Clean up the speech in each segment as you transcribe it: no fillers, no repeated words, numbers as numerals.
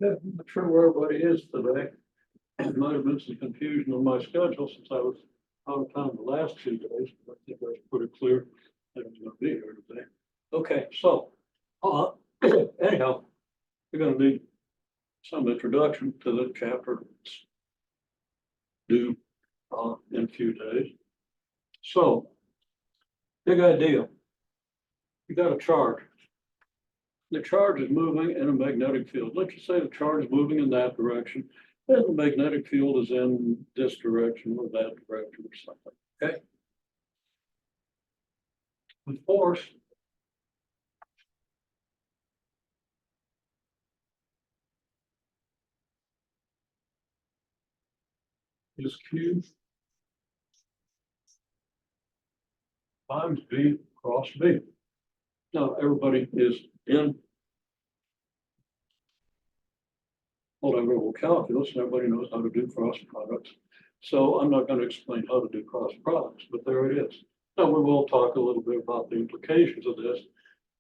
Yeah, I'm not sure where everybody is today. There might have been some confusion on my schedule since I was out of town the last 2 days. But I think that's pretty clear that I'm gonna be here today. Okay, so, uh, anyhow, you're gonna need some introduction to the chapter that's due, in a few days. So, big idea. You got a charge. The charge is moving in a magnetic field. Let's just say the charge is moving in that direction, and the magnetic field is in this direction or that direction or something, okay? The force is Q times V cross B. Now, everybody is in calculus, and everybody knows how to do cross products. So I'm not going to explain how to do cross products, but there it is. Now, we will talk a little bit about the implications of this,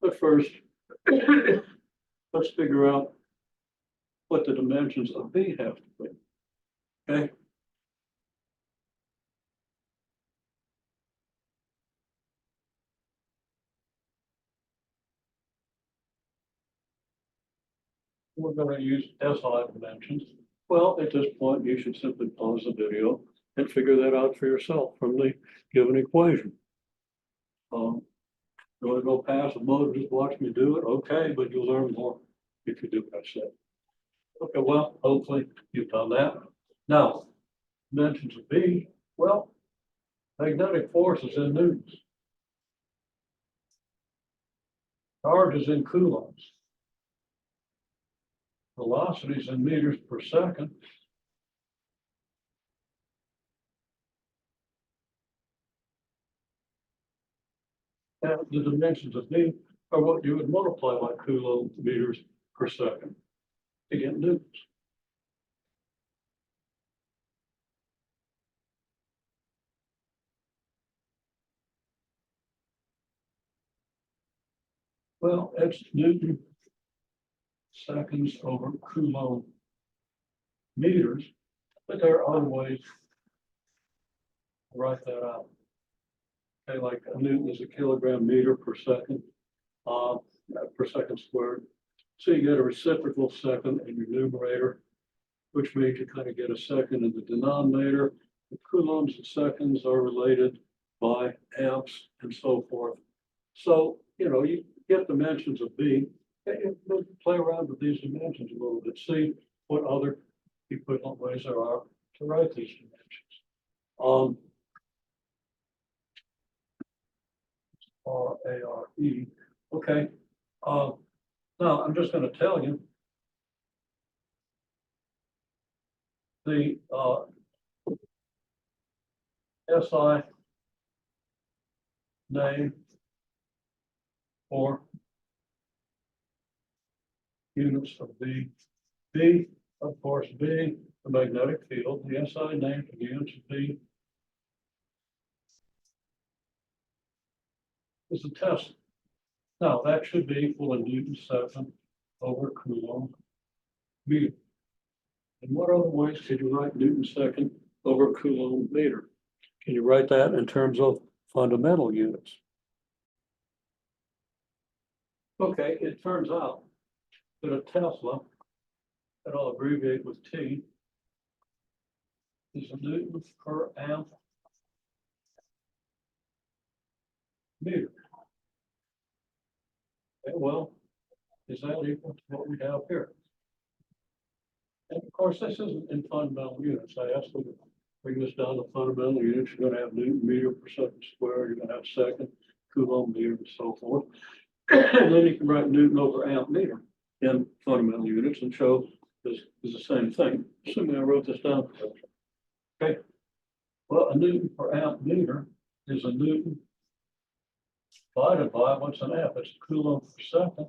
but first, let's figure out what the dimensions of B have to be, okay? We're going to use SI dimensions. Well, at this point, you should simply pause the video and figure that out for yourself from the given equation. You want to go past the mode, just watch me do it, okay, but you'll learn more if you do what I said. Okay, well, hopefully you've done that. Now, dimensions of B, well, magnetic force is in newtons. Charge is in coulombs. Velocities in meters per second. And the dimensions of B are what you would multiply by coulomb meters per second to get newtons. Well, it's Newton seconds over coulomb meters, but there are other ways to write that out. Okay, like a Newton is a kilogram meter per second, per second squared. So you get a reciprocal second in your numerator, which means you kind of get a second in the denominator. The coulombs and seconds are related by amps and so forth. So, you get dimensions of B, and you play around with these dimensions a little bit, see what other equivalent ways there are to write these dimensions. R-A-R-E, okay. Now I'm just going to tell you the SI name for units of B. B, of course, B, the magnetic field, the SI name for the units of B is a Tesla. Now that should be equal to Newton second over Coulomb meter. And what other ways could you write Newton second over Coulomb meter? Can you write that in terms of fundamental units? Okay, it turns out that a Tesla, that I'll abbreviate with T, is a Newton per amp meter. Okay, well, is that equal to what we have here? And of course, this isn't in fundamental units. I asked them to bring this down to fundamental units. You're going to have Newton meter per second squared. You're going to have second, Coulomb meter, and so forth. And then you can write Newton over amp meter in fundamental units and show this is the same thing. Assuming I wrote this down correctly. Okay. Well, a Newton per amp meter is a Newton divided by what's an amp? It's a Coulomb per second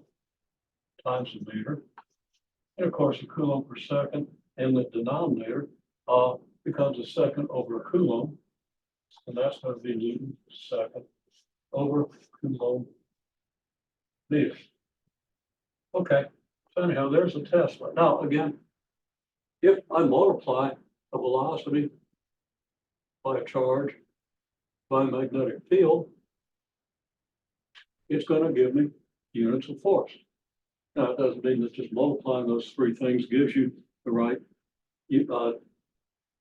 times the meter. And of course, a Coulomb per second in the denominator becomes a second over a Coulomb. And that's going to be Newton per second over Coulomb meter. Okay, So anyhow, there's a Tesla. Now, again, if I multiply a velocity by a charge by a magnetic field, it's going to give me units of force. Now, it doesn't mean that just multiplying those three things gives you the right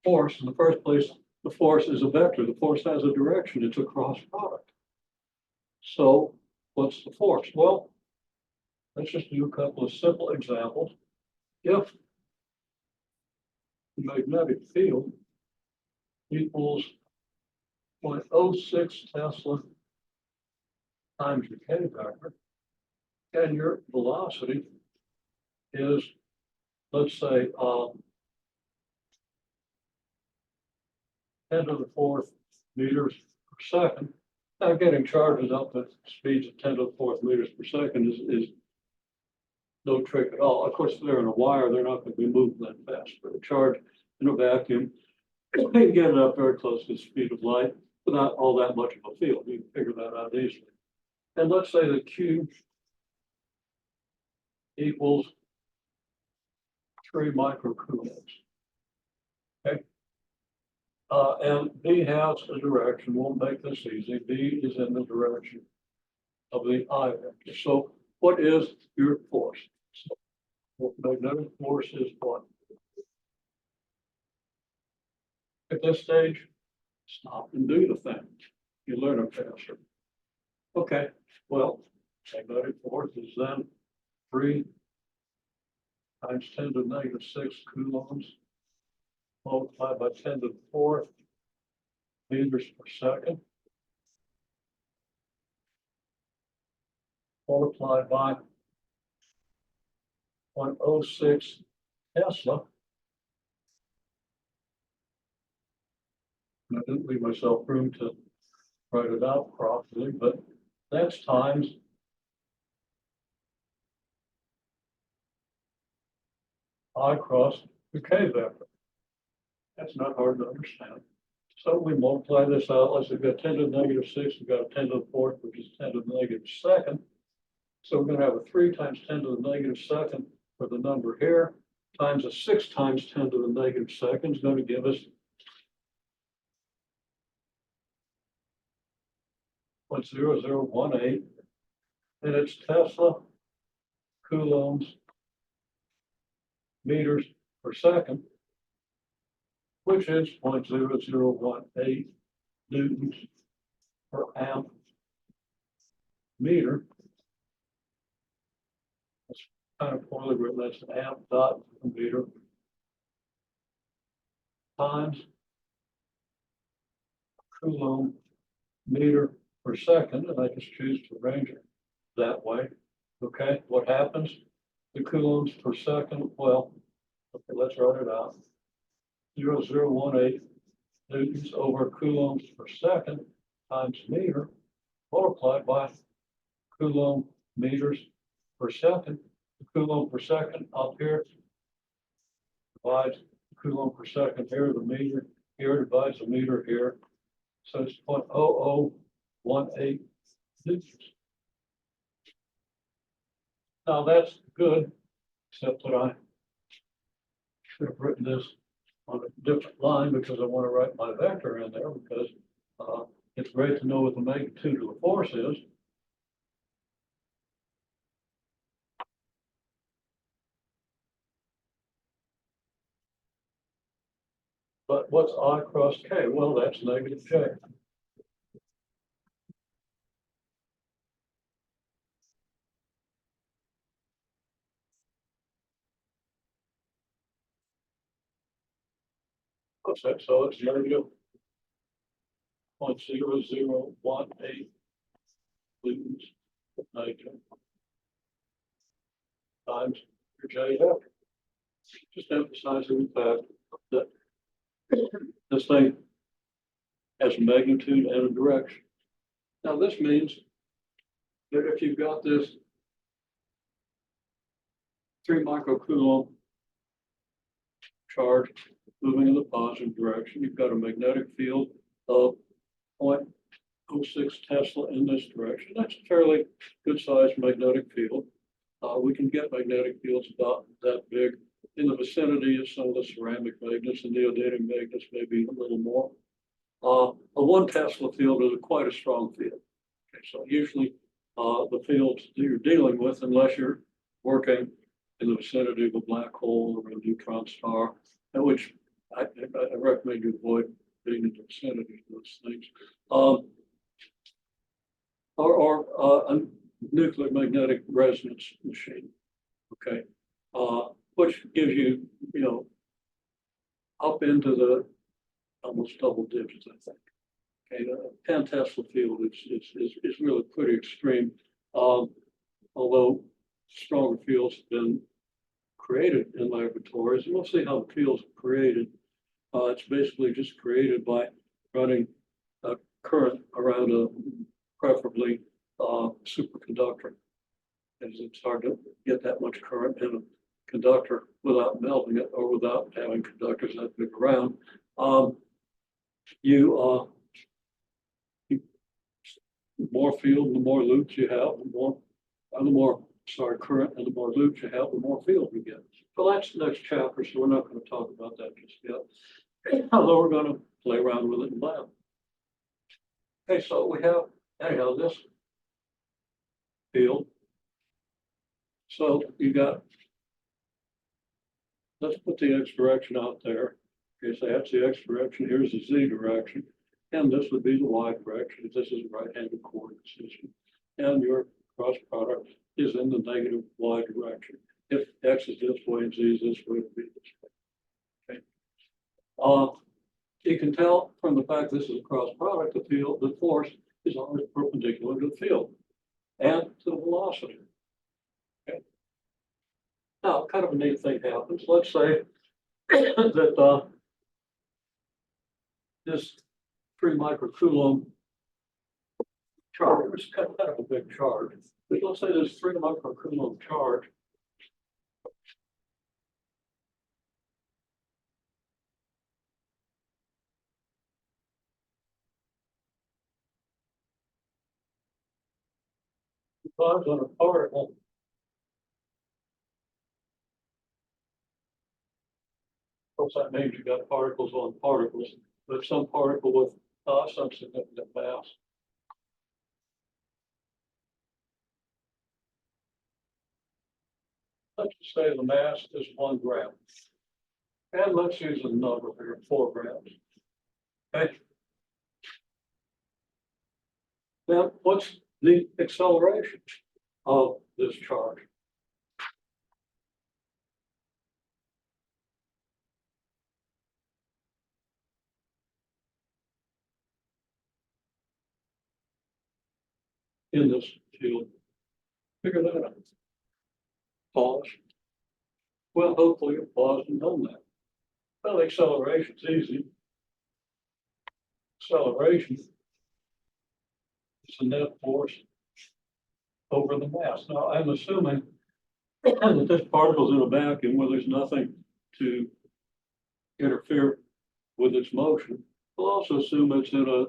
force. In the first place, the force is a vector. The force has a direction. It's a cross product. So what's the force? Well, let's just do a couple of simple examples. If the magnetic field equals 0.06 Tesla times your K vector, and your velocity is, let's say, 10 to the fourth meters per second. Now, getting charges up at speeds of 10 to the fourth meters per second is no trick at all. Of course, if they're in a wire, they're not going to be moving that fast. But a charge in a vacuum, you can get it up very close to the speed of light without all that much of a field. You can figure that out easily. And let's say that Q equals 3 microcoulombs. Okay. And B has a direction. We'll make this easy. B is in the direction of the I vector. So what is your force? So magnetic force is what? At this stage, stop and do the thing. You learn it faster. Okay, well, magnetic force is then 3 times 10 to the negative 6 coulombs multiplied by 10 to the fourth meters per second multiplied by 0.06 Tesla. And I didn't leave myself room to write it out properly, but that's times I cross the K vector. That's not hard to understand. So we multiply this out. Let's say we've got 10 to the negative 6, we've got a 10 to the fourth, which is 10 to the negative second. So we're going to have a 3 times 10 to the negative second for the number here, times a 6 times 10 to the negative second is going to give us 0.0018, and it's Tesla coulombs meters per second, which is 0.0018 newtons per amp meter. That's kind of poorly written. That's an amp dot meter times coulomb meter per second, and I just choose to arrange it that way. Okay, what happens? The coulombs per second, well, okay, let's write it out. 0.0018 newtons over coulombs per second times meter multiplied by coulomb meters per second. The coulomb per second up here divides the coulomb per second here, the meter here divides the meter here. So it's 0.0018 newtons. Now that's good, except that I should have written this on a different line because I want to write my vector in there because it's great to know what the magnitude of the force is. But what's I cross K? Well, that's negative J. What's that? So it's negative 0.0018 newtons negative times your J vector. Just emphasizing the fact that this thing has a magnitude and a direction. Now this means that if you've got this 3 microcoulomb charge moving in the positive direction, you've got a magnetic field of 0.06 Tesla in this direction. That's a fairly good sized magnetic field. We can get magnetic fields about that big in the vicinity of some of the ceramic magnets and neodymium magnets, maybe a little more. A 1 Tesla field is quite a strong field. Okay, so usually the fields that you're dealing with, unless you're working in the vicinity of a black hole or a neutron star, which I recommend you avoid being in the vicinity of those things. Or a nuclear magnetic resonance machine, okay, which gives you, up into the almost double digits, I think. Okay, 10 Tesla field is really pretty extreme, although stronger fields have been created in laboratories, and we'll see how the fields are created. It's basically just created by running a current around a preferably superconductor. As it's hard to get that much current in a conductor without melting it or without having conductors that big around. More field, the more loops you have, the more current and the more loops you have, the more field you get. So that's the next chapter, so we're not going to talk about that just yet. Although we're going to play around with it in lab. Okay, so we have anyhow this field. So you got, let's put the X direction out there. Okay, so that's the X direction. Here's the Z direction. And this would be the Y direction if this is a right-handed coordinate system. And your cross product is in the negative Y direction. If X is this way and Z is this way, it would be this way. Okay. You can tell from the fact this is a cross product, the force is always perpendicular to the field and to the velocity. Okay. Now, kind of a neat thing happens. Let's say that this 3 microcoulomb charge, it's kind of a big charge. But let's say this 3 microcoulomb charge on a particle. Of course, that means you got particles on particles, but some particle with some significant mass. Let's just say the mass is 1 gram. And let's use a number here, 4 grams. Okay. Now, what's the acceleration of this charge? In this field? Figure that out. Pause. Well, hopefully you paused and done that. Well, acceleration's easy. Acceleration is the net force over the mass. Now, I'm assuming that this particle's in a vacuum where there's nothing to interfere with its motion. We'll also assume it's in a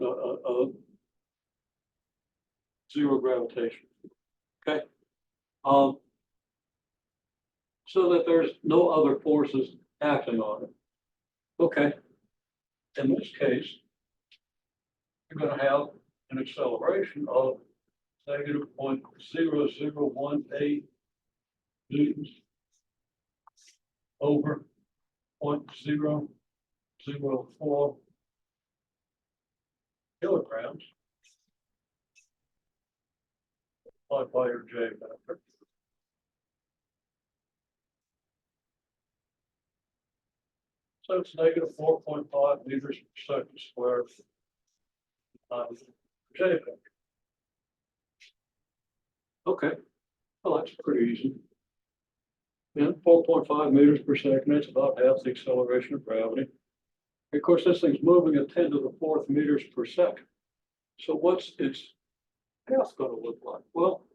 zero gravitation. Okay. So that there's no other forces acting on it. Okay. In this case, you're going to have an acceleration of negative 0.0018 newtons over 0.004 kilograms multiplied by your J factor. So it's negative 4.5 meters per second squared J factor. Okay, well, that's pretty easy. And 4.5 meters per second, that's about half the acceleration of gravity. Of course, this thing's moving at 10 to the 4th meters per second. So what's its path going to look like? Well,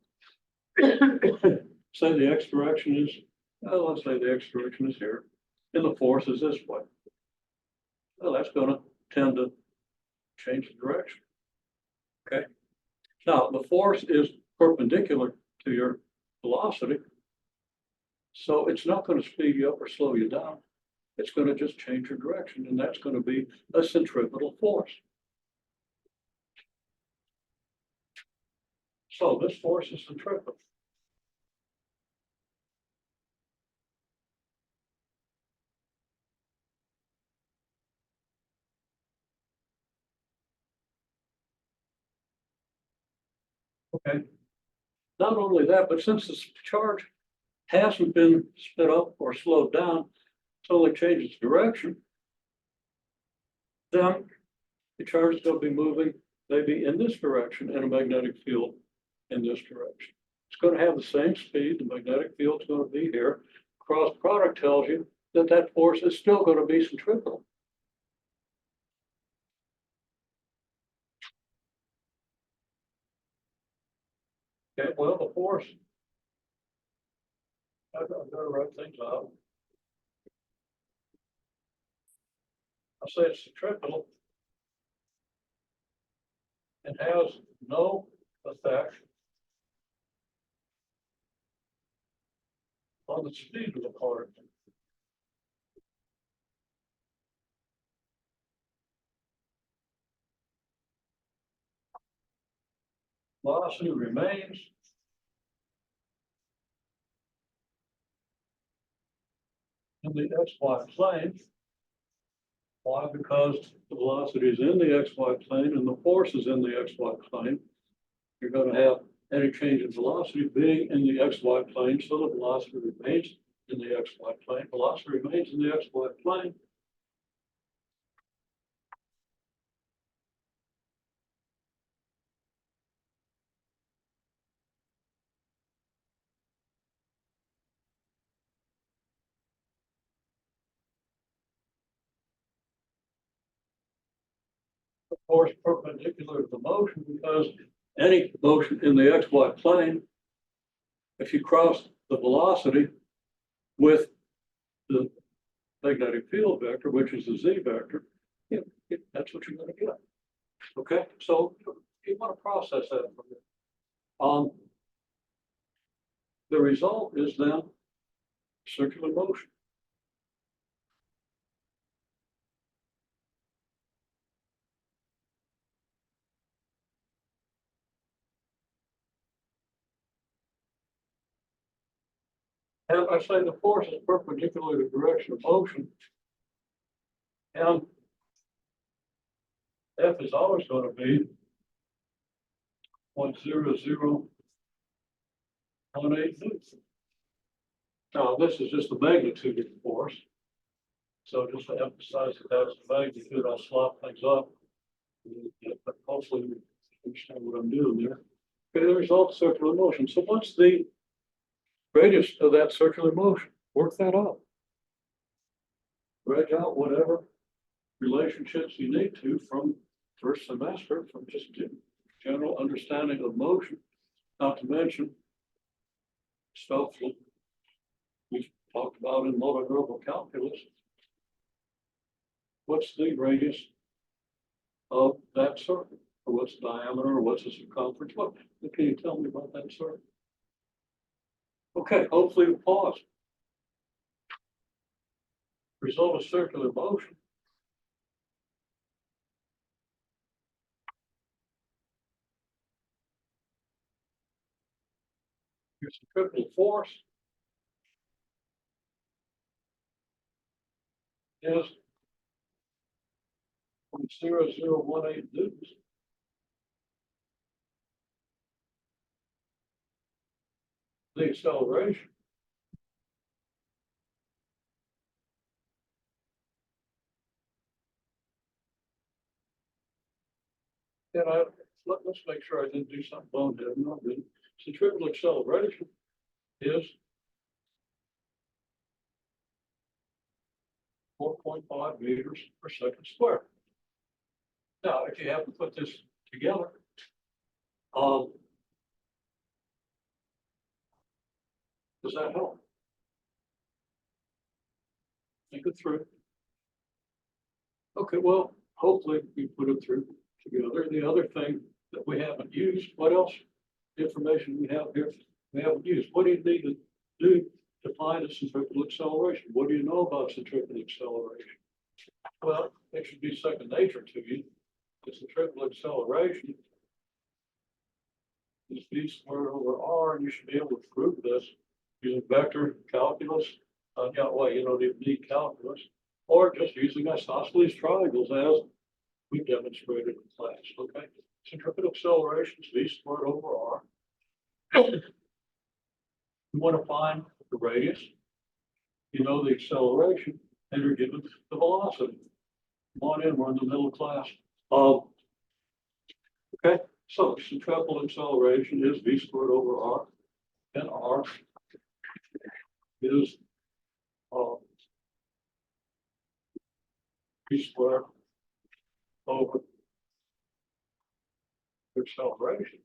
say the X direction is, let's say the X direction is here, and the force is this way. Well, that's going to tend to change the direction. Okay. Now, the force is perpendicular to your velocity. So it's not gonna speed you up or slow you down. It's gonna just change your direction, and that's gonna be a centripetal force. So this force is centripetal. Okay. Not only that, but since the charge hasn't been sped up or slowed down, it's only changed its direction, then the charge is going to be moving maybe in this direction in a magnetic field in this direction. It's going to have the same speed. The magnetic field is going to be here. Cross product tells you that that force is still going to be centripetal. Okay, well, the force, I've got to write things out. I say it's centripetal. It has no effect on the speed of the particle. Velocity remains in the XY plane. Why? Because the velocity is in the XY plane and the force is in the XY plane. You're going to have any change in velocity being in the XY plane, so the velocity remains in the XY plane. Velocity remains in the XY plane. Of course, perpendicular to the motion, because any motion in the XY plane, if you cross the velocity with the magnetic field vector, which is the Z vector, that's what you're going to get. Okay, so you want to process that from there. The result is then circular motion. And I say the force is perpendicular to the direction of motion. And F is always going to be 0.0018 newtons. Now, this is just the magnitude of the force. So just to emphasize that that's the magnitude, I'll slop things up. But hopefully you understand what I'm doing there. Okay, the result of circular motion. So what's the radius of that circular motion? Work that out. Dredge out whatever relationships you need to from first semester, from just general understanding of motion, not to mention stuff that we talked about in motor neural calculus. What's the radius of that circle? Or what's the diameter, or what's the circumference? What can you tell me about that circle? Okay, hopefully we'll pause. Result of circular motion. Your centripetal force is 0.0018 newtons. The acceleration and let's make sure I didn't do something boneheaded. No, the centripetal acceleration is 4.5 meters per second squared. Now, if you have to put this together, does that help? Think it through. Okay, well, hopefully you put it through together. The other thing that we haven't used, what else information we have here we haven't used? What do you need to do define a centripetal acceleration. What do you know about centripetal acceleration? Well, it should be second nature to you. The centripetal acceleration is v squared over r, and you should be able to prove this using vector calculus. Yeah, well, you don't even need calculus, or just using isosceles triangles as we demonstrated in class. Okay, centripetal acceleration is v squared over r. You want to find the radius, you know the acceleration, and you're given the velocity. Come on in, we're in the middle class. Okay, so centripetal acceleration is v squared over r, and r is v squared over the acceleration.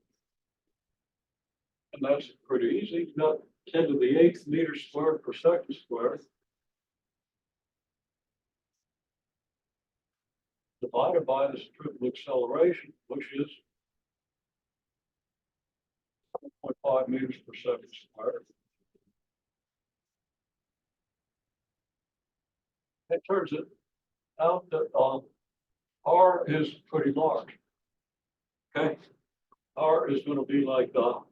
And that's pretty easy. You've got 10 to the 8th meters squared per second squared divided by the centripetal acceleration, which is 1.5 meters per second squared. It turns it out that R is pretty large. Okay, R is going to be like 2.2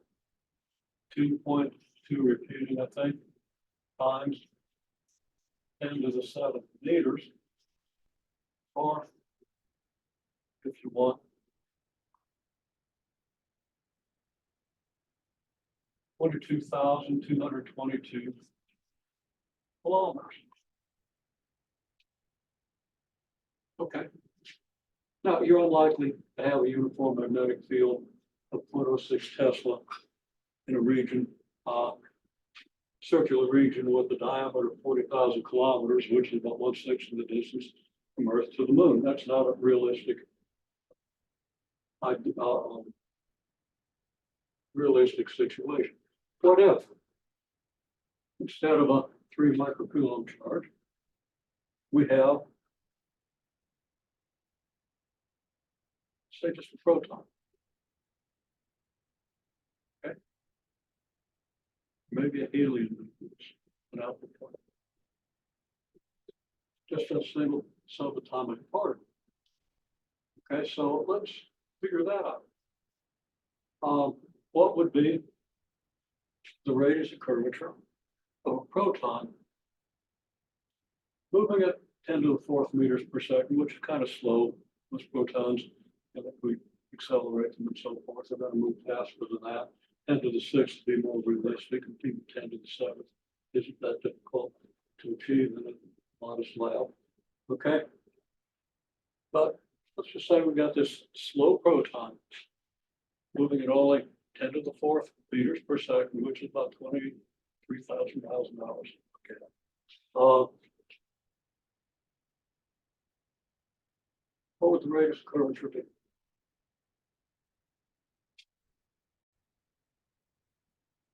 repeating, I think, times 10 to the 7th meters, or if you want, 22,222 kilometers. Okay. Now, you're unlikely to have a uniform magnetic field of 0.06 Tesla in a region, circular region with a diameter of 40,000 kilometers, which is about 1/6 of the distance from Earth to the Moon. That's not a realistic, realistic situation. What if, instead of a 3 microcoulomb charge, we have, say, just a proton? Okay. Maybe a helium nucleus, an alpha particle. Just a single subatomic particle. Okay, so let's figure that out. What would be the radius of curvature of a proton moving at 10 to the 4th meters per second, which is kind of slow. Most protons, and if we accelerate them and so forth, they're going to move faster than that. 10 to the 6th to be more realistic, and even 10 to the 7th isn't that difficult to achieve in a modest lab. Okay, but let's just say we got this slow proton moving at only 10 to the 4th meters per second, which is about 23,000 miles an hour. Okay. What would the radius of curvature be?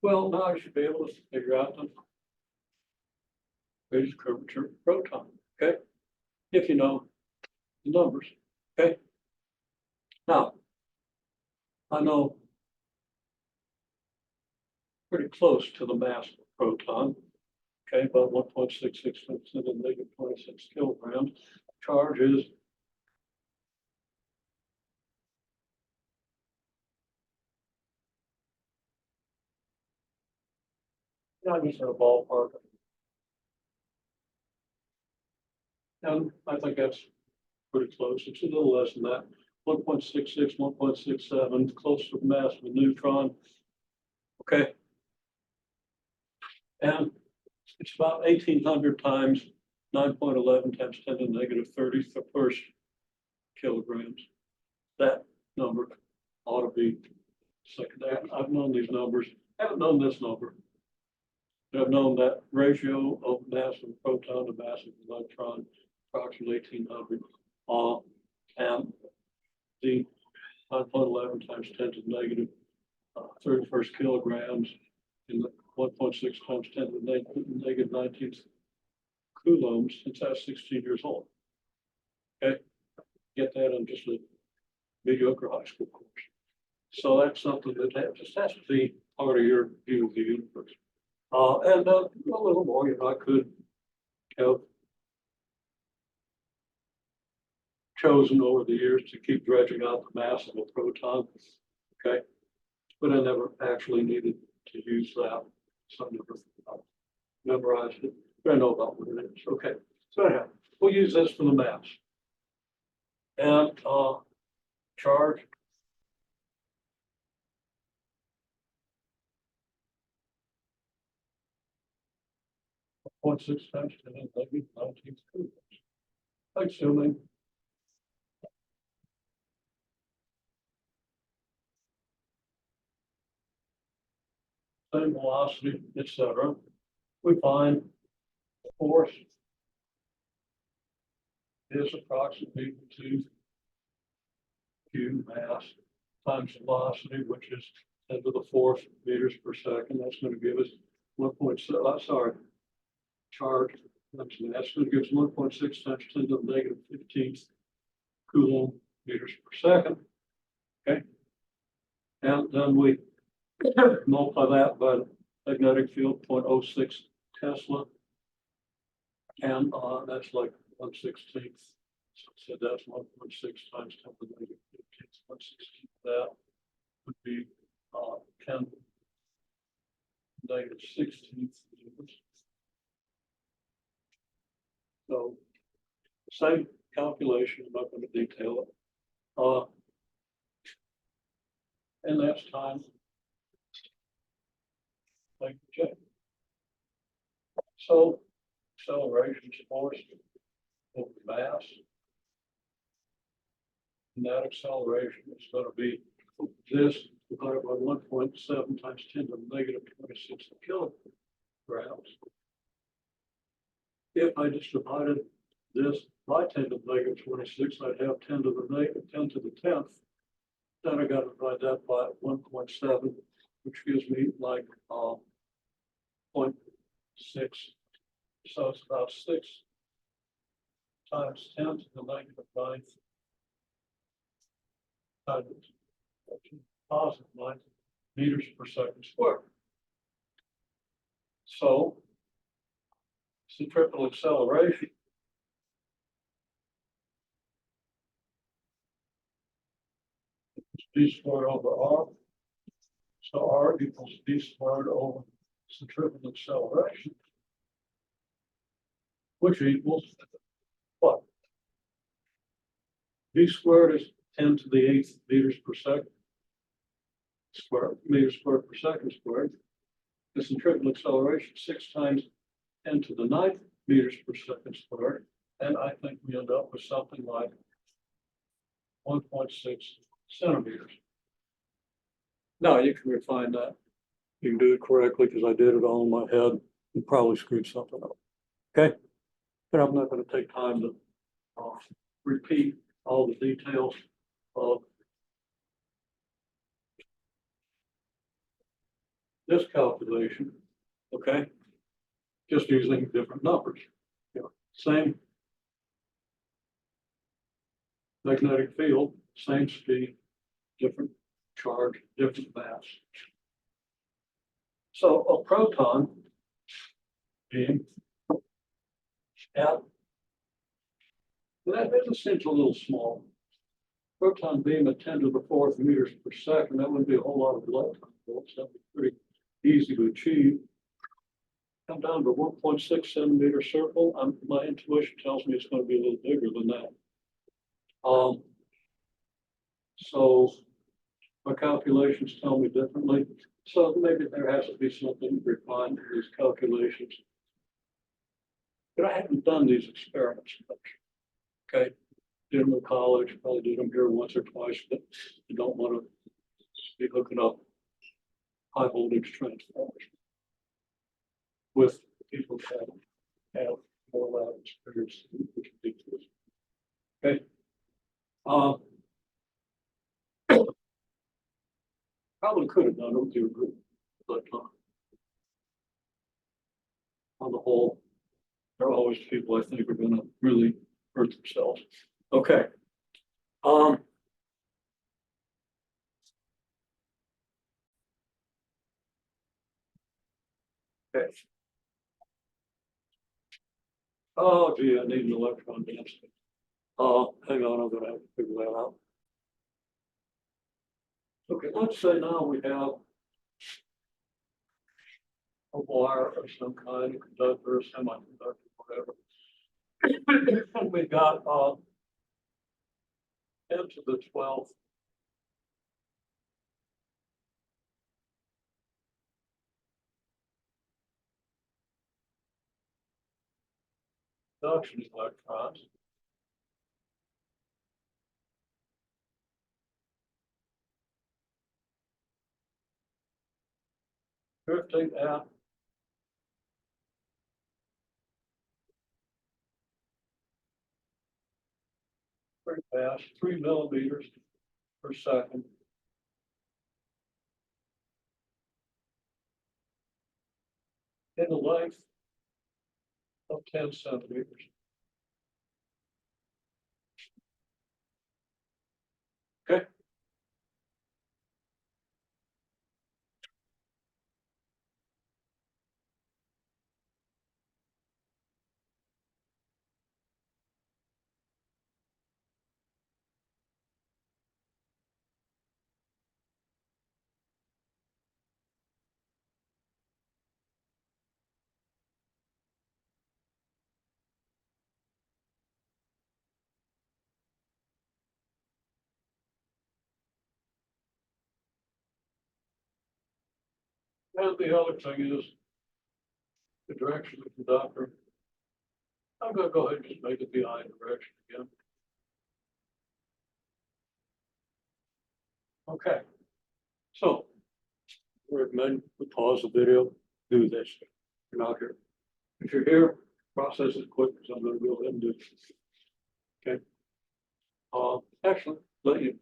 Well, now I should be able to figure out the radius of curvature of proton. Okay, if you know the numbers. Okay. Now, I know pretty close to the mass of a proton. Okay, about 1.66 10 to the negative 26 kilograms. Charge is just in a ballpark. And I think that's pretty close. It's a little less than that. 1.66, 1.67, close to the mass of a neutron. Okay. And it's about 1,800 times 9.11 times 10 to the negative 31st kilograms. That number ought to be secondary. I've known these numbers. I haven't known this number. I've known that ratio of mass of proton to mass of electron, approximately 1,800. And the 9.11 times 10 to the negative 31st kilograms in the 1.6 times 10 to the negative 19th coulombs since I was 16 years old. Okay, get that on just a mediocre high school course. So that's something that just has to be part of your view of the universe. And a little more, you know, I could have chosen over the years to keep dredging out the mass of a proton. Okay, but I never actually needed to use that. So I never memorized it, but I know about what it is. Okay, so anyhow, we'll use this for the mass. And charge. Point 6 times 10 to the negative 19 coulombs. Assuming same velocity, etc. We find the force is approximately to Q mass times velocity, which is 10 to the 4th meters per second. That's going to give us 1.7, sorry, charge. That's going to give us 1.6 times 10 to the negative 15th coulomb meters per second. Okay. And then we multiply that by the magnetic field, 0.06 Tesla. And that's like 1/16. So that's 1.6 times 10 to the negative 15th. 1/16 that would be 10 negative 16th. So same calculation, I'm not going to detail it. And that's time like J. So acceleration is force over mass. And that acceleration is going to be this divided by 1.7 times 10 to the negative 26 kilograms. If I just divided this by 10 to the negative 26, I'd have 10 to the negative 10 to the 10th. Then I got to divide that by 1.7, which gives me like 0.6. So it's about 6 times 10 to the negative 9th times positive 9 meters per second squared. So centripetal acceleration is d squared over r. So r equals d squared over centripetal acceleration, which equals what? D squared is 10 to the 8th meters per second squared, meters squared per second squared. The centripetal acceleration 6 times 10 to the 9th meters per second squared. And I think we end up with something like 1.6 centimeters. Now you can refine that. You can do it correctly because I did it all in my head and probably screwed something up. Okay. But I'm not going to take time to repeat all the details of this calculation. Okay. Just using different numbers. You know, same magnetic field, same speed, different charge, different mass. So a proton beam at that doesn't seem a little small. Proton beam at 10 to the 4th meters per second, that wouldn't be a whole lot of electron volts. That'd be pretty easy to achieve. Come down to 1.6 centimeter circle. My intuition tells me it's going to be a little bigger than that. So my calculations tell me differently. So maybe there has to be something refined in these calculations. But I haven't done these experiments much. Okay, did them in college, probably did them here once or twice, but you don't want to be hooking up high voltage transformers with people that have more lab experience. Okay. Probably could have done it with your group, but on the whole, there are always people I think are going to really hurt themselves. Okay. Okay. Oh gee, I need an electron density. Hang on, I'm gonna have to figure that out. Okay, let's say now we have a wire of some kind, a conductor, a semiconductor, whatever. And we got 10 to the 12th conduction electrons. Drifting at very fast, 3 millimeters per second. In a length of 10 centimeters. Okay. And the other thing is the direction of the conductor. I'm going to go ahead and just make it the I direction again. Okay. So, I recommend we pause the video, do this. You're not here. If you're here, process it quick because I'm going to go ahead and do it. Okay. Actually, let you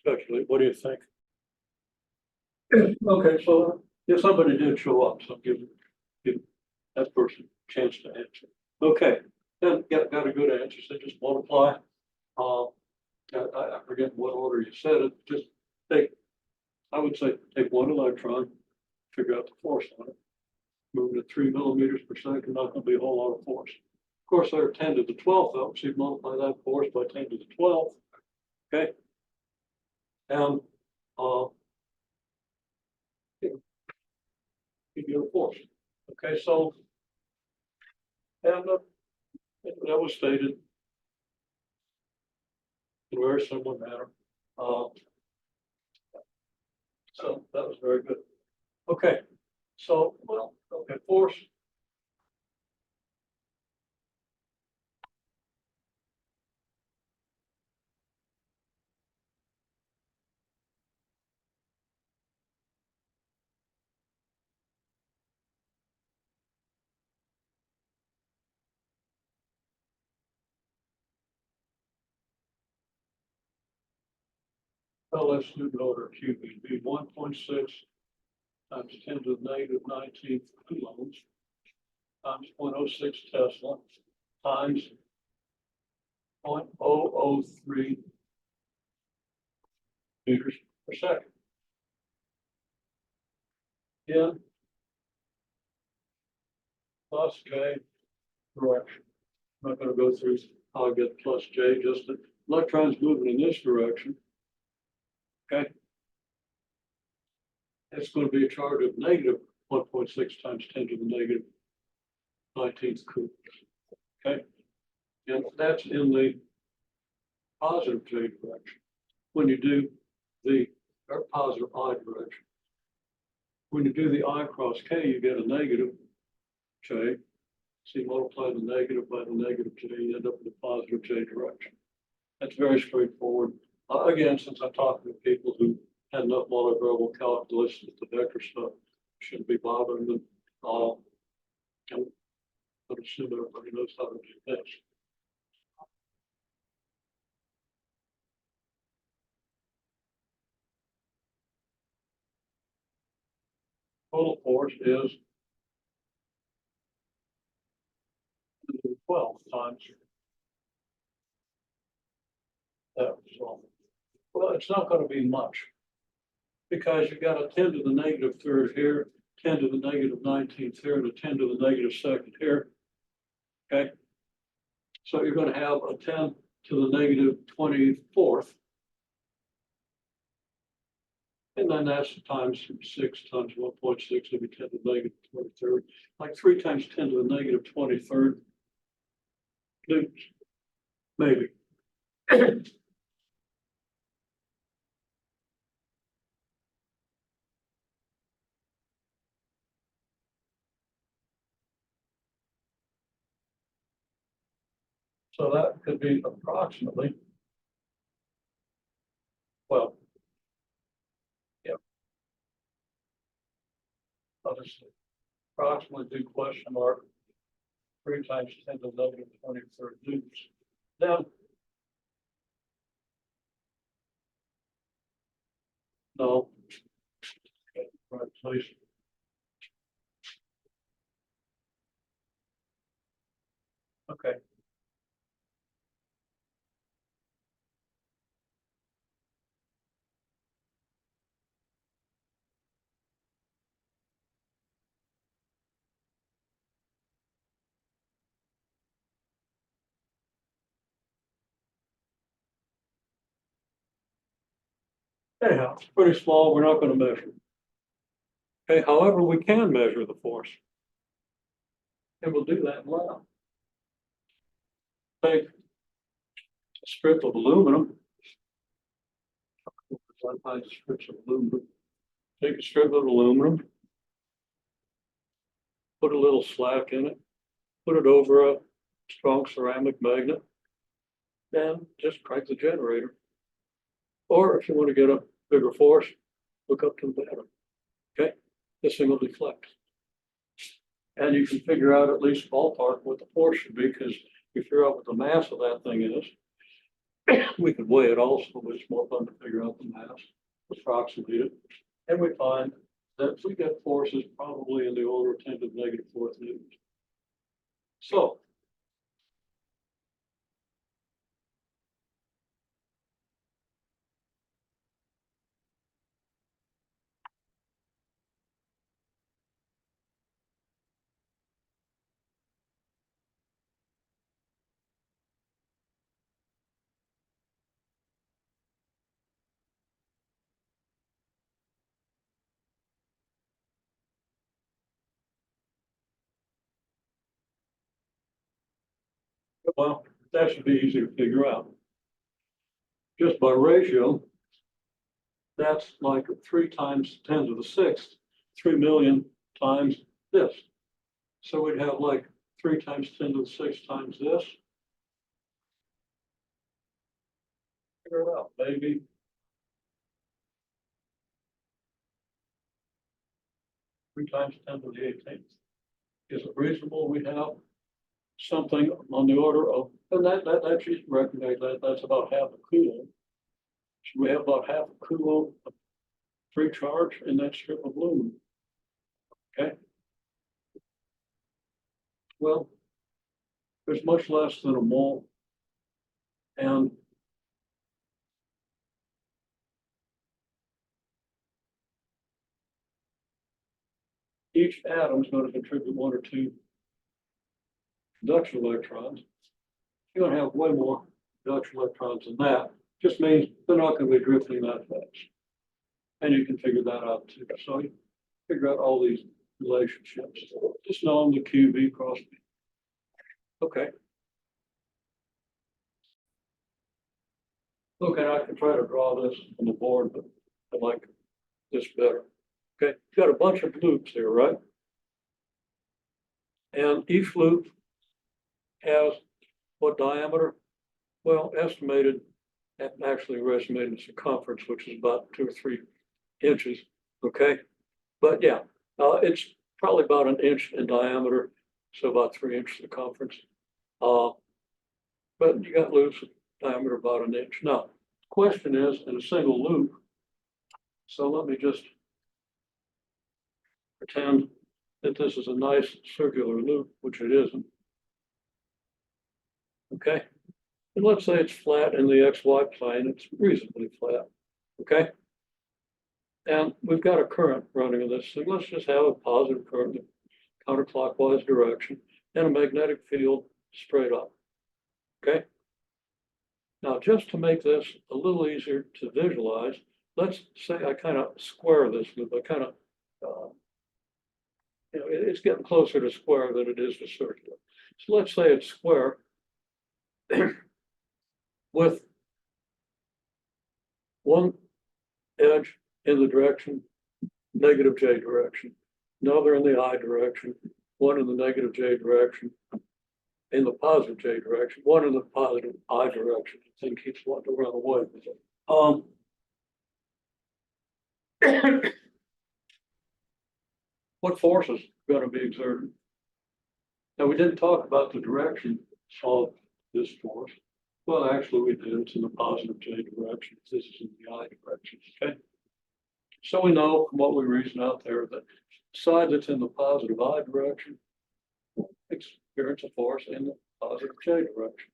speculate. What do you think? Okay, so if somebody did show up, so give that person a chance to answer. Okay, then got a good answer. So just multiply. I forget what order you said it. Just take, I would say, take one electron, figure out the force on it. Moving at 3 millimeters per second, not going to be a whole lot of force. Of course, there are 10 to the 12th of them, so you multiply that force by 10 to the 12th. Okay. And you get a force. Okay, so and that was stated in a very similar manner. So that was very good. Okay, so well, okay, force. Well, let's do the order of QB. Be 1.6 times 10 to the negative 19th coulombs times 0.06 Tesla times 0.003 meters per second. Yeah. Plus J direction. I'm not going to go through how I get plus J, just the electrons moving in this direction. Okay. It's going to be a charge of negative 1.6 times 10 to the negative 19th coulombs. Okay. And that's in the positive J direction. When you do the positive I direction. When you do the I cross K, you get a negative J. So you multiply the negative by the negative J, you end up in the positive J direction. That's very straightforward. Again, since I'm talking to people who had enough multivariable calculus with the vector stuff, shouldn't be bothering them. I'm assume everybody knows how to do this. Total force is 12 times that. So, well, it's not going to be much because you got a 10 to the negative third here, 10 to the negative 19th here and a 10 to the negative second here. Okay. So you're going to have a 10 to the negative 24th. And then that's times 6 times 1.6 would be 10 to the negative 23rd. Like 3 times 10 to the negative 23rd. Newtons, maybe. So that could be approximately, well, yeah. I'll just approximately do question mark 3 times 10 to the negative 23rd newtons. Then, no. Okay, right, please. Okay. Anyhow, it's pretty small. We're not going to measure. Okay, however, we can measure the force. And we'll do that in lab. Take a strip of aluminum. Strips of aluminum. Take a strip of aluminum. Put a little slack in it. Put it over a strong ceramic magnet. Then just crank the generator. Or if you want to get a bigger force, look up to the battery. Okay, this thing will deflect. And you can figure out at least ballpark what the force should be, because you figure out what the mass of that thing is. We could weigh it also, but it's more fun to figure out the mass, approximate it. And we find that we get forces probably in the order of 10 to the negative 4th newtons. So well, that should be easy to figure out. Just by ratio, that's like 3 times 10 to the 6th, 3 million times this. So we'd have like 3 times 10 to the 6th times this. Figure it out, maybe. Three times 10 to the 18th. Is it reasonable we have something on the order of, and that you recognize that that's about half a coulomb. Should we have about half a coulomb of free charge in that strip of aluminum? Okay. Well, there's much less than a mole. And each atom is going to contribute 1 or 2 conduction electrons. You're going to have way more conduction electrons than that. Just means they're not going to be drifting that fast. And you can figure that out too. So you figure out all these relationships. Just know them, the QV cross. Okay. Okay, I can try to draw this on the board, but I like this better. Okay, got a bunch of loops here, right? And each loop has what diameter? Well, estimated, actually we're estimating circumference, which is about 2 or 3 inches. Okay, but yeah, it's probably about 1 inch in diameter, so about 3 inch circumference. But you got loops with diameter about 1 inch. Now, the question is in a single loop. So let me just pretend that this is a nice circular loop, which it isn't. Okay, and let's say it's flat in the XY plane. It's reasonably flat. Okay, And we've got a current running in this thing. Let's just have a positive current in counterclockwise direction and a magnetic field straight up. Okay. Now, just to make this a little easier to visualize, let's say I kind of square this loop. I kind of, it's getting closer to square than it is to circular. So let's say it's square with one edge in the direction, negative J direction, another in the I direction, one in the negative J direction, in the positive J direction, one in the positive I direction. The thing keeps wanting to run away. What force is going to be exerted? Now, we didn't talk about the direction of this force. Well, actually, we did. It's in the positive J direction. This is in the I direction. Okay. So we know from what we reasoned out there that side that's in the positive I direction experience a force in the positive J direction.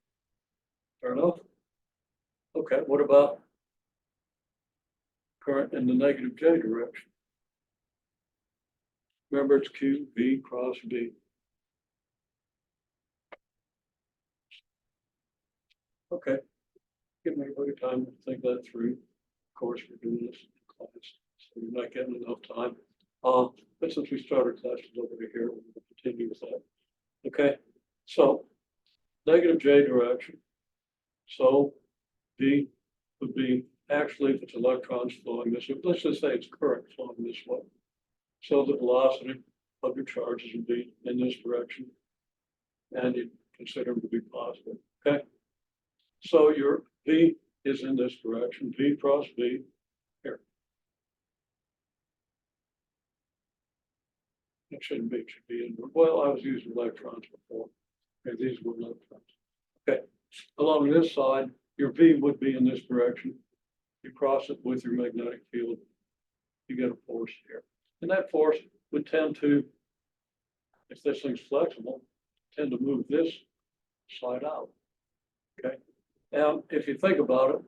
Fair enough? Okay, what about current in the negative J direction? Remember, it's Q, V cross B. Okay, give everybody time to think that through. Of course, we're doing this in class, so you're not getting enough time. But since we started classes over here, we're going to continue with that. Okay, so negative J direction. So V would be actually, if it's electrons flowing this way, let's just say it's current flowing this way. So the velocity of your charges would be in this direction, and you consider them to be positive. Okay. So your V is in this direction, V cross V here. It shouldn't be, it should be in, well, I was using electrons before. Okay, these were electrons. Okay, along this side, your V would be in this direction. You cross it with your magnetic field, you get a force here. And that force would tend to, if this thing's flexible, tend to move this side out. Okay. And if you think about it,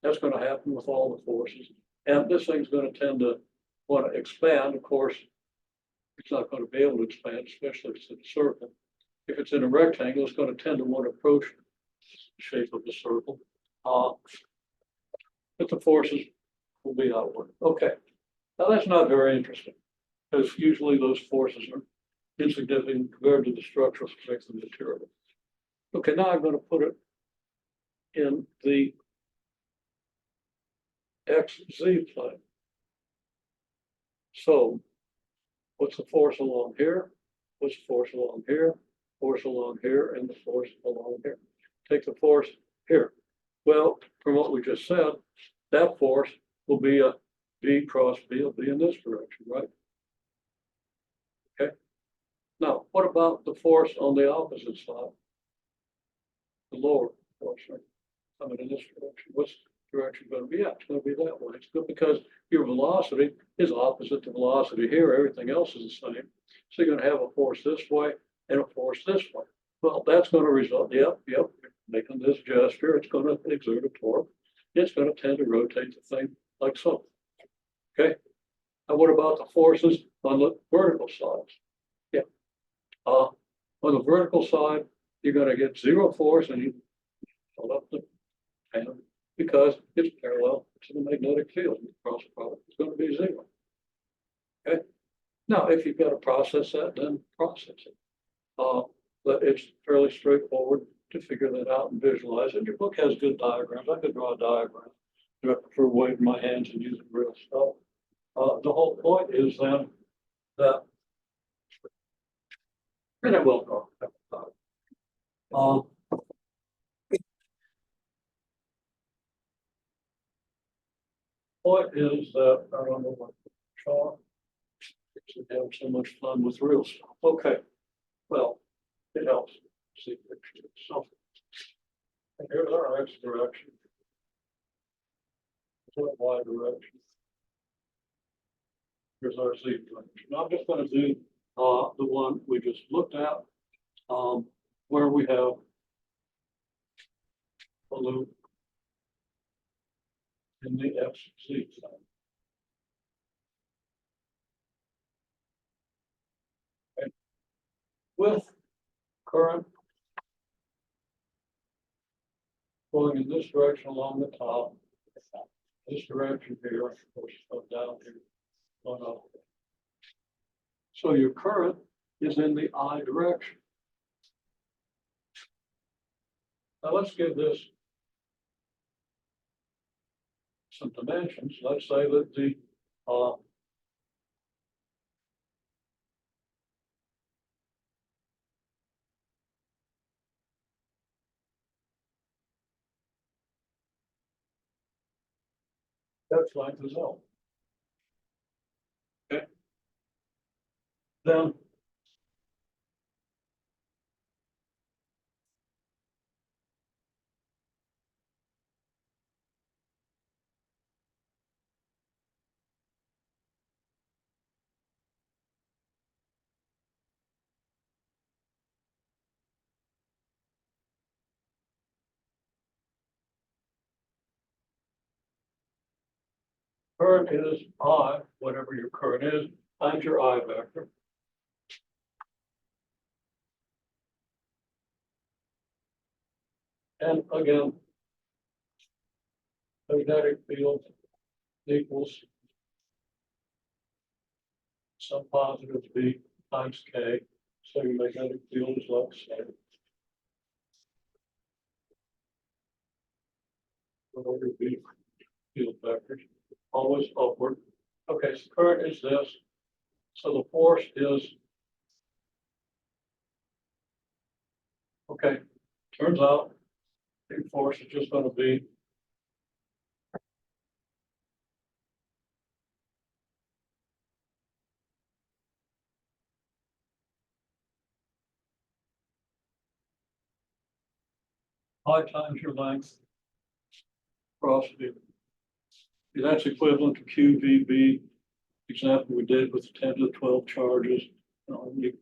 that's going to happen with all the forces. And this thing's going to tend to want to expand. Of course, it's not going to be able to expand, especially if it's in a circle. If it's in a rectangle, it's going to tend to want to approach the shape of the circle. But the forces will be outward. Okay. Now that's not very interesting, because usually those forces are insignificant compared to the structural strength of the material. Okay, now I'm going to put it in the XZ plane. So what's the force along here? What's the force along here? Force along here, and the force along here. Take the force here. Well, from what we just said, that force will be a V cross B will be in this direction, right? Okay. Now, what about the force on the opposite side? The lower force, right? Coming in this direction. What's the direction going to be? Yeah, it's going to be that way. It's good because your velocity is opposite the velocity here. Everything else is the same. So you're going to have a force this way and a force this way. Well, that's going to result, yep, making this gesture, it's going to exert a torque. It's going to tend to rotate the thing like so. Okay. And what about the forces on the vertical sides? Yeah. On the vertical side, you're going to get zero force and you hold up the hand because it's parallel to the magnetic field. The cross product is going to be zero. Okay. Now, if you've got to process that, then process it. But it's fairly straightforward to figure that out and visualize it. Your book has good diagrams. I could draw a diagram. I prefer waving my hands and using real stuff. The whole point is then that, and I will talk about it. Point is that I don't know what chalk. We have so much fun with real stuff. Okay, well, it helps see pictures. So, and here's our X direction. Here's our Y direction. Here's our Z direction. Now I'm just going to do the one we just looked at, where we have a loop in the XZ side. with current going in this direction along the top, this direction here, of course, down here, going up. So your current is in the I direction. Now let's give this some dimensions. Let's say that the depth length is L. Okay. Then current is I, whatever your current is, times your I vector. And again, magnetic field equals some positive V times K. So your magnetic field is like say. Whatever V field vectors, always upward. Okay, so current is this. So the force is, okay, turns out the force is just going to be I times your length cross V. That's equivalent to QVB example we did with 10 to the 12 charges. You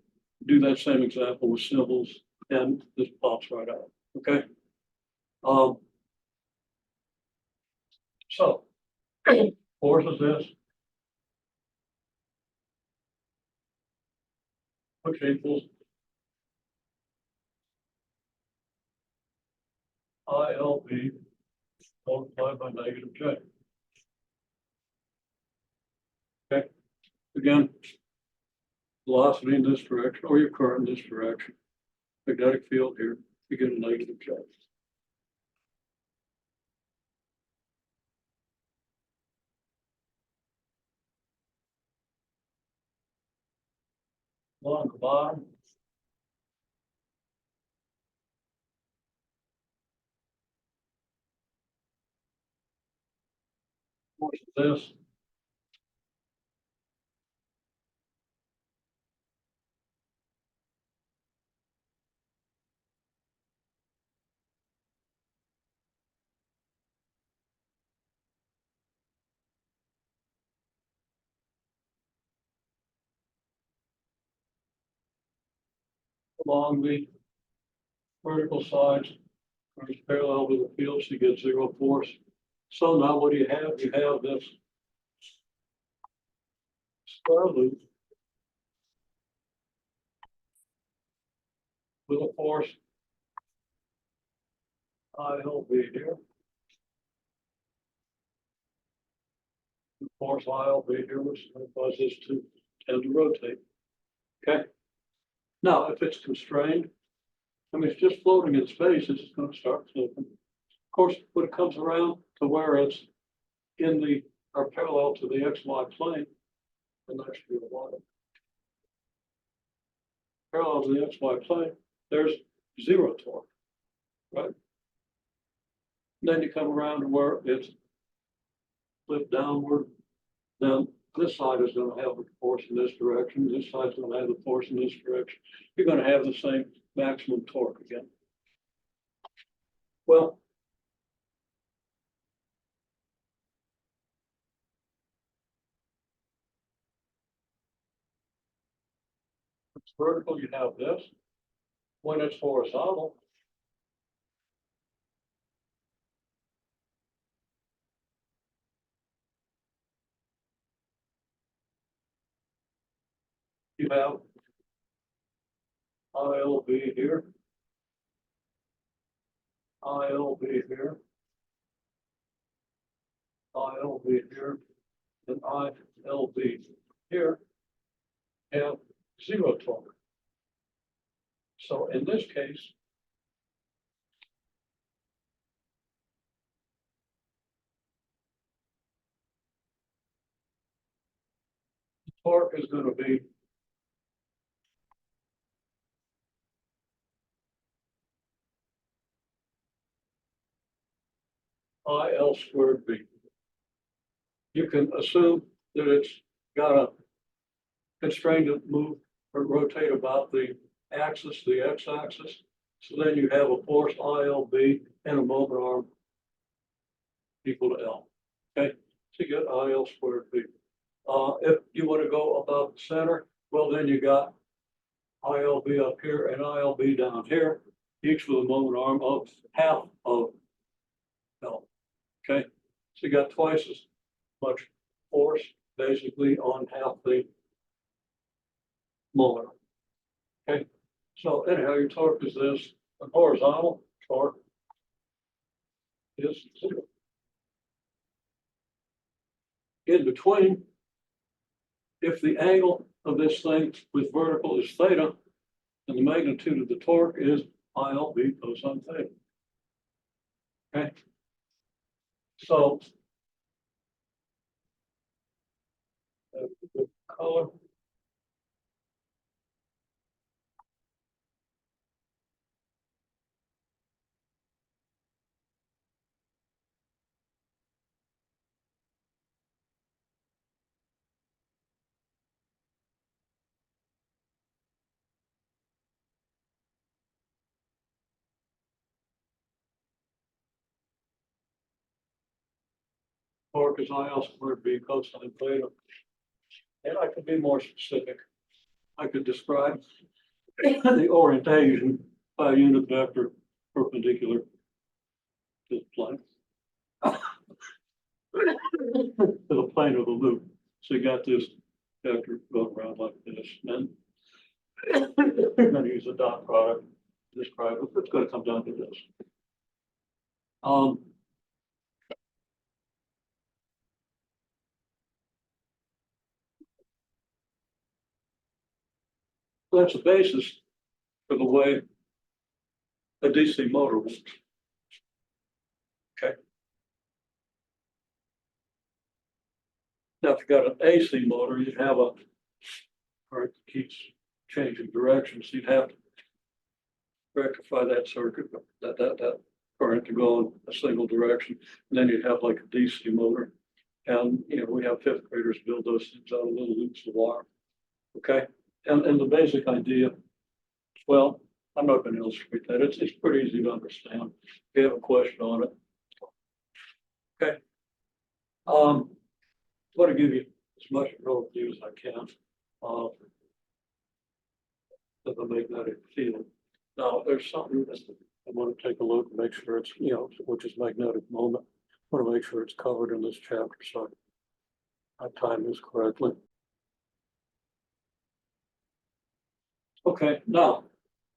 do that same example with civils and this pops right out. Okay. So force is this, which equals ILV multiplied by negative J. Okay. Again, velocity in this direction or your current in this direction. Magnetic field here, you get a negative J. Along the bottom, force is this. Along the vertical sides, is parallel to the field, so you get zero force. So now what do you have? You have this square loop with a force ILV here. The force ILV here, which causes this to tend to rotate. Okay. Now, if it's constrained, I mean, it's just floating in space, it's just going to start floating. Of course, when it comes around to where it's in the or parallel to the XY plane, the next year one. Parallel to the XY plane, there's zero torque, right? Then you come around to where it's flipped downward. Then this side is going to have the force in this direction. This side is going to have the force in this direction. You're going to have the same maximum torque again. Well, if it's vertical, you have this. When it's horizontal, you have ILB here. ILB here. ILB here. And ILB here have zero torque. So in this case, torque is going to be IL squared B. You can assume that it's got a constraint to move or rotate about the axis, the x-axis. So then you have a force ILB and a moment arm equal to L. Okay, so you get IL squared B. If you want to go above the center, well, then you got ILB up here and ILB down here, each with a moment arm of half of L. Okay, so you got twice as much force basically on half the moment. Okay, so anyhow, your torque is this. The horizontal torque is zero. In between, if the angle of this thing with vertical is theta, and the magnitude of the torque is ILB cosine theta. Okay. So the color. Torque is IL squared B cosine theta. And I could be more specific. I could describe the orientation by a unit vector perpendicular to the plane. To the plane of the loop. So you got this vector going around like this. And you're going to use a dot product to describe it. It's going to come down to this. That's the basis for the way a DC motor works. Okay. Now, if you've got an AC motor, you'd have a current that keeps changing directions. You'd have to rectify that circuit, that current to go in a single direction. And then you'd have like a DC motor. And, you know, we have fifth graders build those things out of little loops of wire. Okay. And the basic idea, well, I'm not going to illustrate that. It's pretty easy to understand. If you have a question on it. Okay. I want to give you as much an overview as I can of the magnetic field. Now, there's something that I want to take a look and make sure it's, you know, which is magnetic moment. I want to make sure it's covered in this chapter so I time this correctly. Okay, now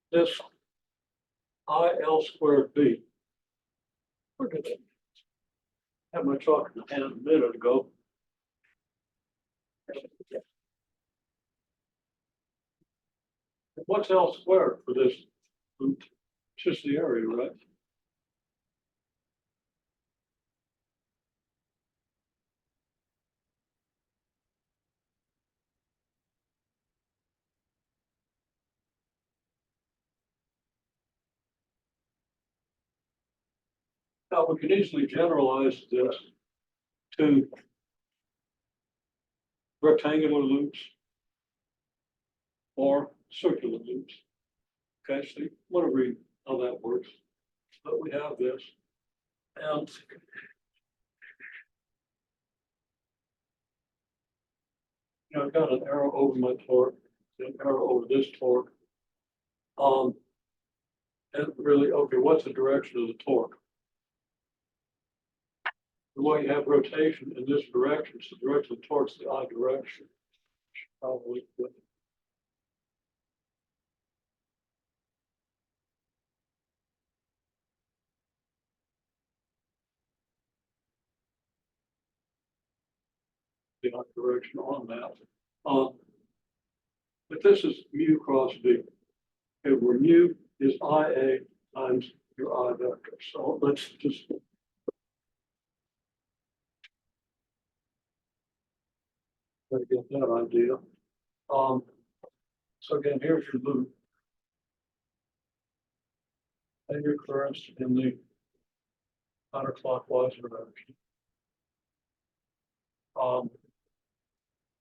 this IL squared B. Where did it? I had my chalk in the hand a minute ago. What's L squared for this? It's just the area, right? Now we can easily generalize this to rectangular loops or circular loops. Okay, so you want to read how that works. But we have this. And you know, I've got an arrow over my torque, an arrow over this torque. And really, okay, what's the direction of the torque? Well, you have rotation in this direction, so the direction of the torque's the I direction. Probably. the other direction on that. But this is mu cross B. Okay, where mu is IA times your I vector. So let's just try to get that idea. So again, here's your loop. And your currents in the counterclockwise direction.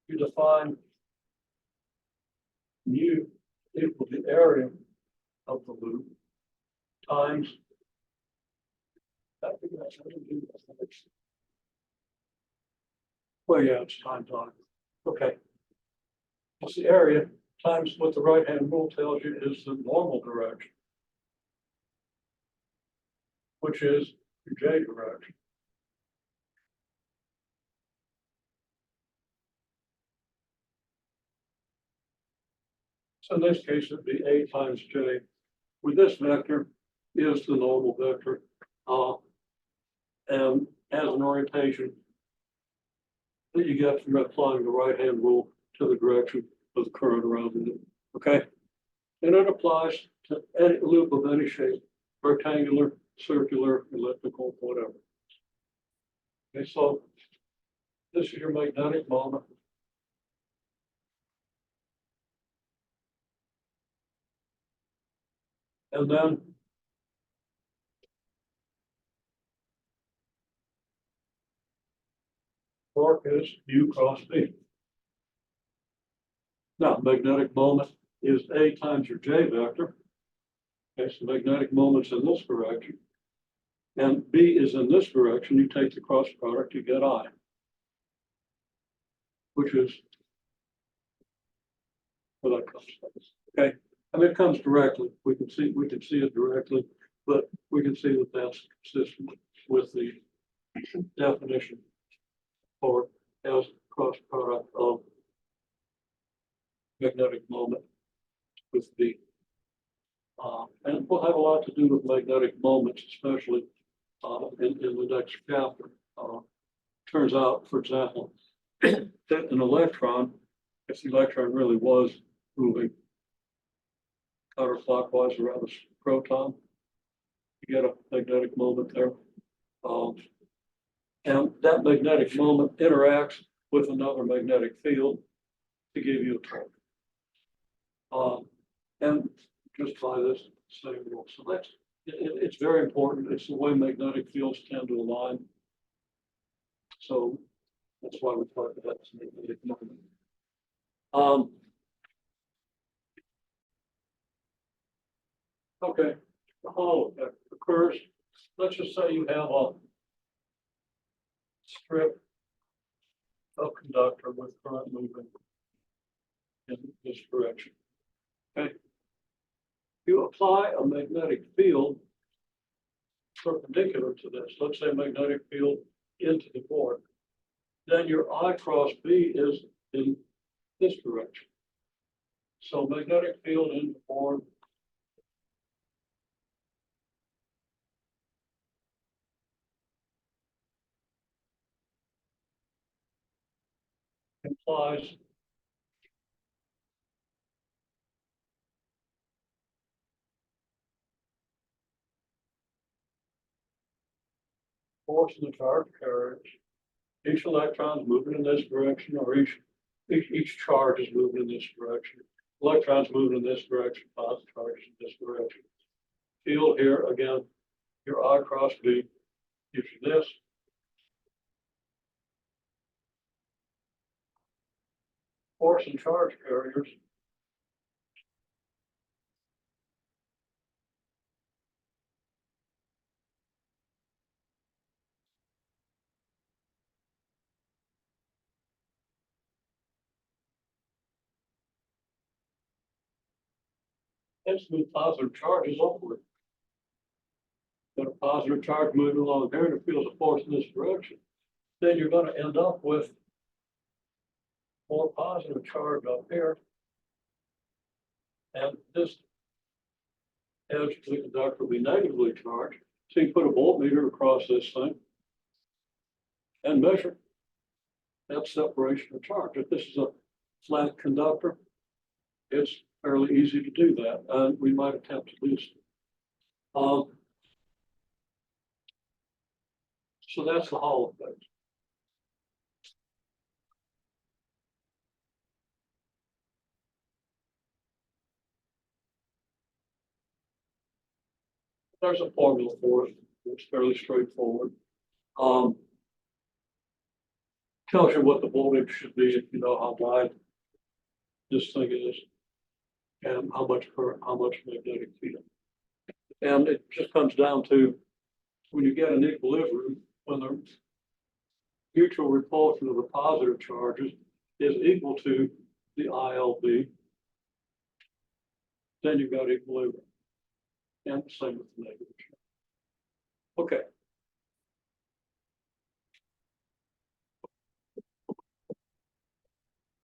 You define mu equal the area of the loop times. Well, yeah, it's time. Okay. It's the area times what the right-hand rule tells you is the normal direction, which is your J direction. So in this case, it'd be A times J, where this vector is the normal vector, and has an orientation that you get from applying the right-hand rule to the direction of the current around it. Okay? And it applies to any loop of any shape, rectangular, circular, elliptical, whatever. Okay, so this is your magnetic moment. And then torque is U cross B. Now, magnetic moment is A times your J vector. Okay, so magnetic moment's in this direction. And B is in this direction. You take the cross product, you get I, which is where that comes from. Okay, I mean, it comes directly. We can see it directly, but we can see that that's consistent with the definition for as cross product of magnetic moment with B. And we'll have a lot to do with magnetic moments, especially in the next chapter. Turns out, for example, that an electron, if the electron really was moving counterclockwise around a proton, you get a magnetic moment there. And that magnetic moment interacts with another magnetic field to give you a torque. And just by this same rule. So that's, it's very important. It's the way magnetic fields tend to align. So that's why we talk about this magnetic moment. Okay, the Hall effect occurs. Let's just say you have a strip of conductor with current moving in this direction. Okay. You apply a magnetic field perpendicular to this. Let's say magnetic field into the board. Then your I cross B is in this direction. So magnetic field in the board implies force in the charge carriers. Each electron is moving in this direction, or each charge is moving in this direction. Electrons moving in this direction, positive charges in this direction. Field here again, your I cross B gives you this. Force and charge carriers. It's move positive charges upward. Got a positive charge moving along here and it feels a force in this direction. Then you're going to end up with more positive charge up here. And this edge of the conductor will be negatively charged. So you put a voltmeter across this thing and measure. That's separation of charge. If this is a flat conductor, it's fairly easy to do that, and we might attempt to do so. So that's the Hall effect. There's a formula for it. It's fairly straightforward. Um, Tells you what the voltage should be if you know how wide this thing is and how much current, how much magnetic field. And it just comes down to when you get an equilibrium, when the mutual repulsion of the positive charges is equal to the ILB, then you've got equilibrium. And same with the negative charge.